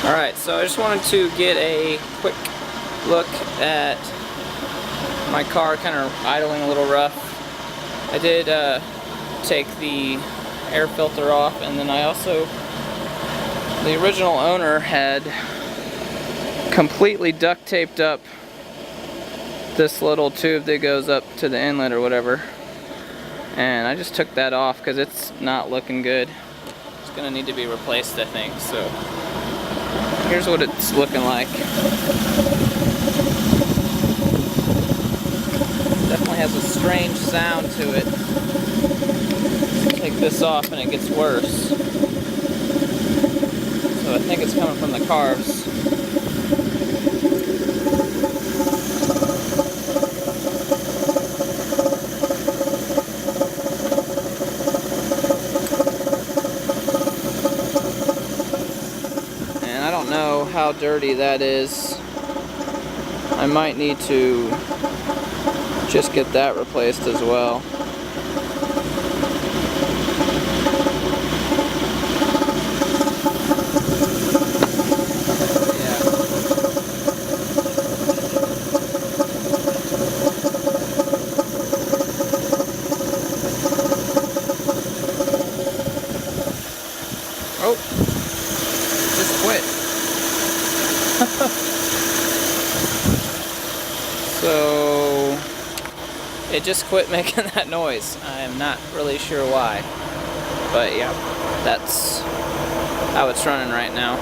Alright, so I just wanted to get a quick look at my car, kind of idling a little rough. I did take the air filter off, and then I also, the original owner had completely duct taped up this little tube that goes up to the inlet or whatever, and I just took that off because it's not looking good. It's gonna need to be replaced, I think. So here's what it's looking like. Definitely has a strange sound to it. Take this off and it gets worse. So I think it's coming from the carbs. And I don't know how dirty that is. I might need to just get that replaced as well. Oh, just quit. So it just quit making that noise. I'm not really sure why, but yeah, that's how it's running right now.